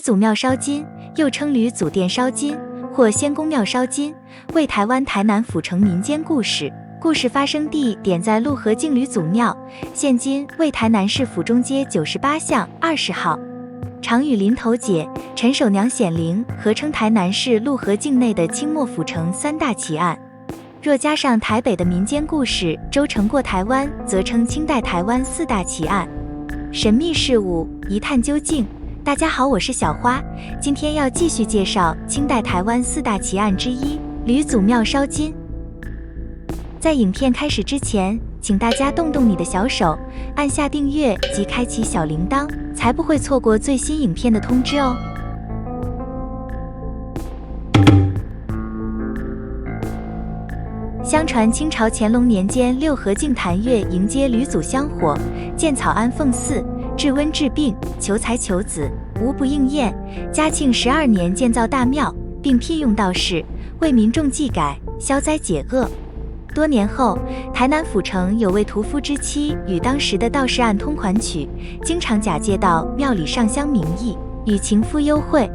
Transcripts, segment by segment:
祖庙烧金，又称吕祖殿烧金或仙公庙烧金，为台湾台南府城民间故事。故事发生地点在鹿河境吕祖庙，现今为台南市府中街98巷20号。常与林头姐、陈守娘显灵合称台南市鹿河境内的清末府城3大奇案。若加上台北的民间故事周成过台湾，则称清代台湾4大奇案。神秘事物，一探究竟。大家好，我是小花，今天要继续介绍清代台湾4大奇案之一吕祖庙烧金。在影片开始之前，请大家动动你的小手，按下订阅及开启小铃铛，才不会错过最新影片的通知哦。相传清朝乾隆年间，六合境坛月迎接吕祖香火，建草庵奉祀，治瘟治病，求财求子，无不应验。嘉庆12年建造大庙，并聘用道士为民众祭改，消灾解厄。多年后，台南府城有位屠夫之妻与当时的道士暗通款曲，经常假借到庙里上香名义，与情夫幽会。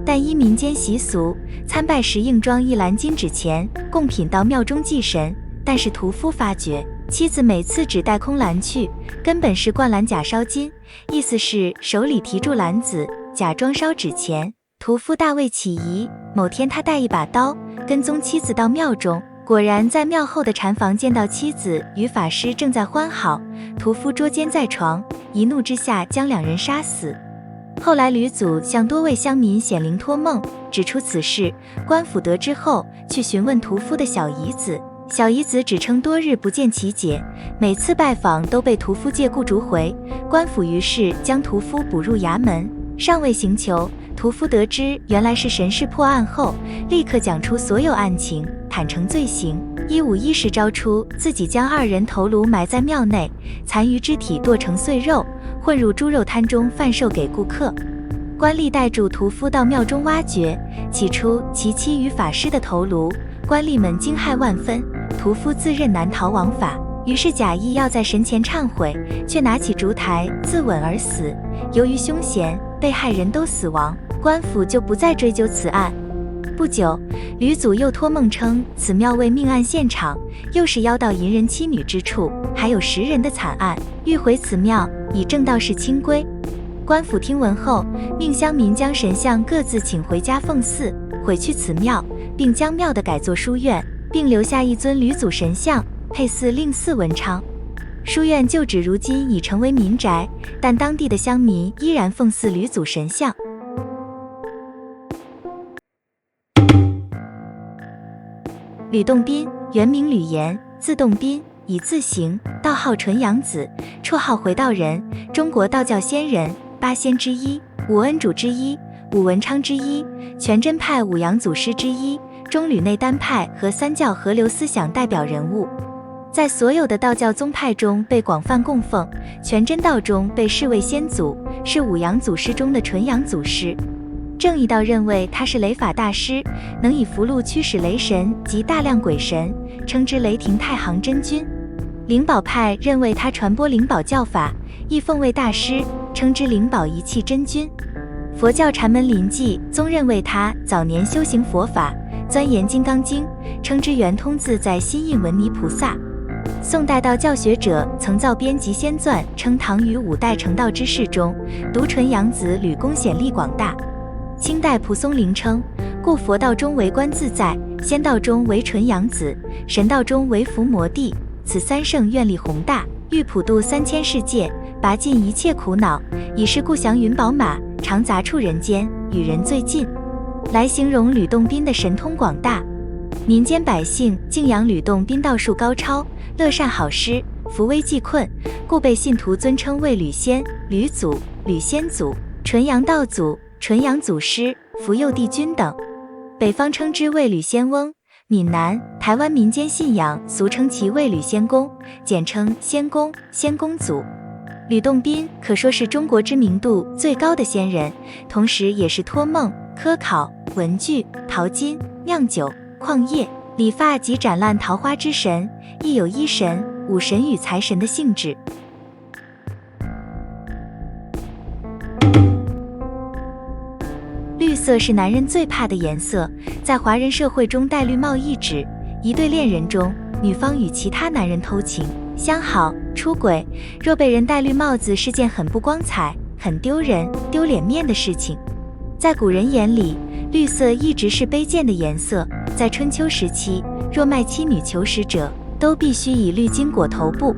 但依民间习俗，参拜时应装一篮金纸钱，贡品到庙中祭神。但是屠夫发觉妻子每次只带空篮去，根本是灌篮假烧金，意思是手里提住篮子，假装烧纸钱。屠夫大为起疑，某天他带一把刀，跟踪妻子到庙中，果然在庙后的禅房见到妻子与法师正在欢好，屠夫捉奸在床，一怒之下将2人杀死。后来吕祖向多位乡民显灵托梦，指出此事，官府得知后去询问屠夫的小姨子，小姨子只称多日不见其姐，每次拜访都被屠夫借故逐回。官府于是将屠夫捕入衙门，尚未刑求，屠夫得知原来是神事破案后，立刻讲出所有案情，坦诚罪行。1510时招出自己将2人头颅埋在庙内，残余肢体剁成碎肉，混入猪肉摊中贩售给顾客。官吏带住屠夫到庙中挖掘，起初其妻与法师的头颅，官吏们惊骇万分。屠夫自认难逃王法，于是假意要在神前忏悔，却拿起烛台自刎而死。由于凶险，被害人都死亡，官府就不再追究此案。不久，吕祖又托梦称此庙为命案现场，又是妖道淫人妻女之处，还有10人的惨案，欲毁此庙，以正道士清规。官府听闻后，命乡民将神像各自请回家奉祀，毁去此庙，并将庙的改作书院，并留下一尊吕祖神像，配祀令祀文昌。书院旧址如今已成为民宅，但当地的乡民依然奉祀吕祖神像。吕洞宾原名吕岩，字洞宾，以字行，道号纯阳子，绰号回道人，中国道教仙人，8仙之一，5恩主之一，5文昌之一，全真派5阳祖师之一，中吕内丹派和三教合流思想代表人物。在所有的道教宗派中被广泛供奉，全真道中被视为先祖，是5阳祖师中的纯阳祖师。正义道认为他是雷法大师，能以符箓驱使雷神及大量鬼神，称之雷霆太行真君。灵宝派认为他传播灵宝教法，亦奉为大师，称之灵宝一气真君。佛教禅门临济宗认为他早年修行佛法，钻研金刚经，称之圆通自在心印文尼菩萨。宋代道教学者曾造编辑仙传，称唐于5代成道之士中，独纯阳子吕公显力广大。清代蒲松龄称，故佛道中为观自在，仙道中为纯阳子，神道中为伏魔地，此3圣愿力宏大，欲普度3000世界，拔尽一切苦恼，以是故祥云宝马，常杂处人间，与人最近，来形容吕洞宾的神通广大。民间百姓敬仰吕洞宾道术高超，乐善好施，扶危济困，故被信徒尊称为吕仙、吕祖、吕仙祖、纯阳道祖、纯阳祖师、福佑帝君等。北方称之为吕仙翁，闽南、台湾民间信仰俗称其为吕仙公，简称仙公、仙公祖。吕洞宾可说是中国知名度最高的仙人，同时也是托梦、科考、文具、淘金、酿酒、矿业、理发及斩烂桃花之神，亦有医神、武神与财神的性质。色是男人最怕的颜色，在华人社会中戴绿帽意指一对恋人中，女方与其他男人偷情、相好、出轨，若被人戴绿帽子是件很不光彩、很丢人、丢脸面的事情。在古人眼里，绿色一直是卑贱的颜色，在春秋时期，若卖妻女求食者，都必须以绿巾裹头部。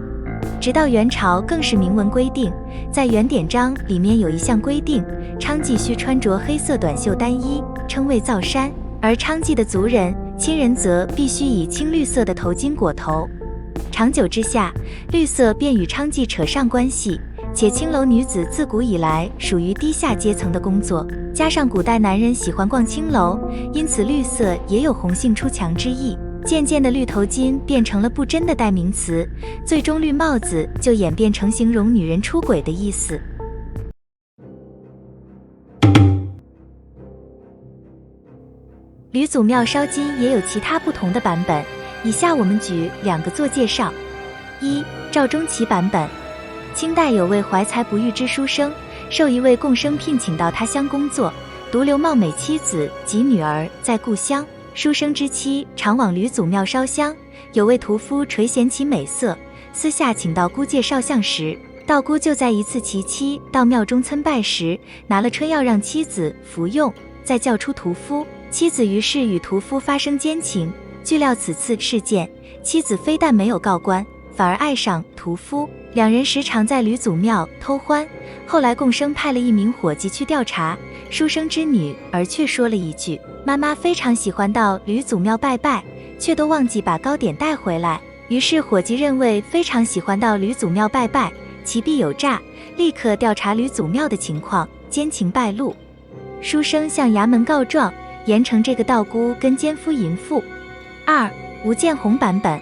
直到元朝更是明文规定，在元典章里面有一项规定，娼妓须穿着黑色短袖单衣，称为皂衫，而娼妓的族人、亲人则必须以青绿色的头巾裹头。长久之下，绿色便与娼妓扯上关系，且青楼女子自古以来属于低下阶层的工作，加上古代男人喜欢逛青楼，因此绿色也有红杏出墙之意。渐渐的，绿头巾变成了不贞的代名词，最终绿帽子就演变成形容女人出轨的意思。吕祖庙烧金也有其他不同的版本，以下我们举2个做介绍。一、赵中奇版本。清代有位怀才不遇之书生，受一位贡生聘请到他乡工作，独留貌美妻子及女儿在故乡。书生之妻常往吕祖庙烧香，有位屠夫垂涎其美色，私下请道姑介绍相时，道姑就在一次其妻到庙中参拜时，拿了春药让妻子服用，再叫出屠夫。妻子于是与屠夫发生奸情，据料此次事件，妻子非但没有告官，反而爱上屠夫，两人时常在吕祖庙偷欢。后来贡生派了一名伙计去调查，书生之女儿却说了一句：妈妈非常喜欢到吕祖庙拜拜，却都忘记把糕点带回来。于是伙计认为非常喜欢到吕祖庙拜拜，其必有诈，立刻调查吕祖庙的情况，奸情败露。书生向衙门告状，严惩这个道姑跟奸夫淫妇。二、吴建宏版本。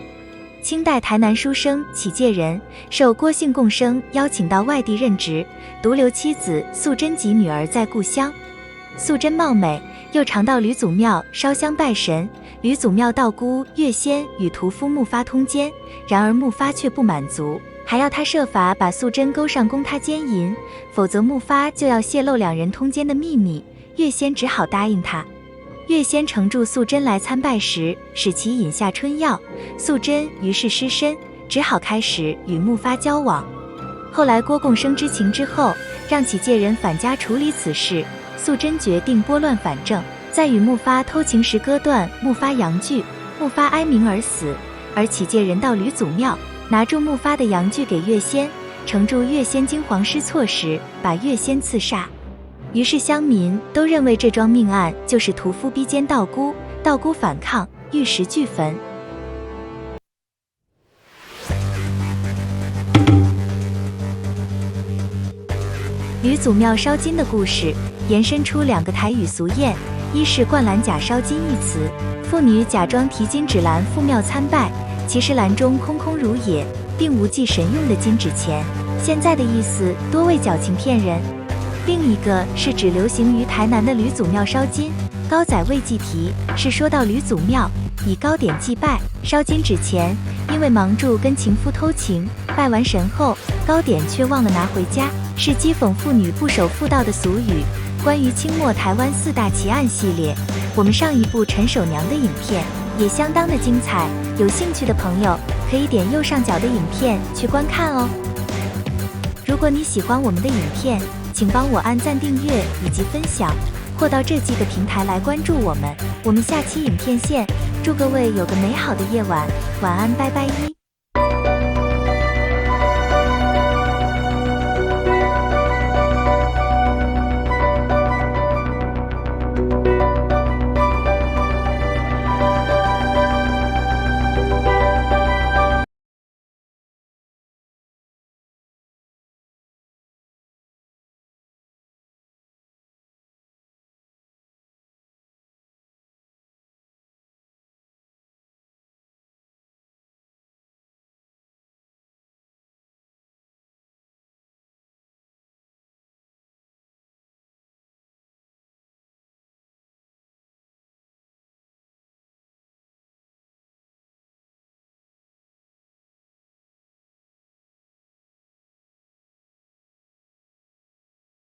清代台南书生启介人，受郭姓贡生邀请到外地任职，独留妻子素贞及女儿在故乡。素贞貌美，又常到吕祖庙烧香拜神。吕祖庙道姑月仙与屠夫木发通奸，然而木发却不满足，还要他设法把素贞勾上供他奸淫，否则木发就要泄露两人通奸的秘密。月仙只好答应他。月仙承住素贞来参拜时，使其饮下春药，素贞于是失身，只好开始与木发交往。后来郭贡生知情之后，让启介人返家处理此事，素贞决定拨乱反正，在与木发偷情时割断木发阳具，木发哀鸣而死。而启介人到吕祖庙，拿住木发的阳具给月仙，承住月仙惊惶失措时，把月仙刺杀。于是乡民都认为这桩命案就是屠夫逼奸道姑，道姑反抗，玉石俱焚。吕祖庙烧金的故事延伸出2个台语俗谚，一是灌篮假烧金一词，妇女假装提金纸篮赴庙参拜，其实篮中空空如也，并无祭神用的金纸钱，现在的意思多为矫情骗人。另一个是指流行于台南的吕祖庙烧金，高载未祭题，是说到吕祖庙以糕点祭拜，烧金纸钱，因为忙住跟情夫偷情，拜完神后糕点却忘了拿回家，是讥讽妇女不守妇道的俗语。关于清末台湾4大奇案系列，我们上一部陈守娘的影片也相当的精彩，有兴趣的朋友可以点右上角的影片去观看哦。如果你喜欢我们的影片，请帮我按赞、订阅以及分享，或到这几个平台来关注我们。我们下期影片见，祝各位有个美好的夜晚，晚安，拜拜。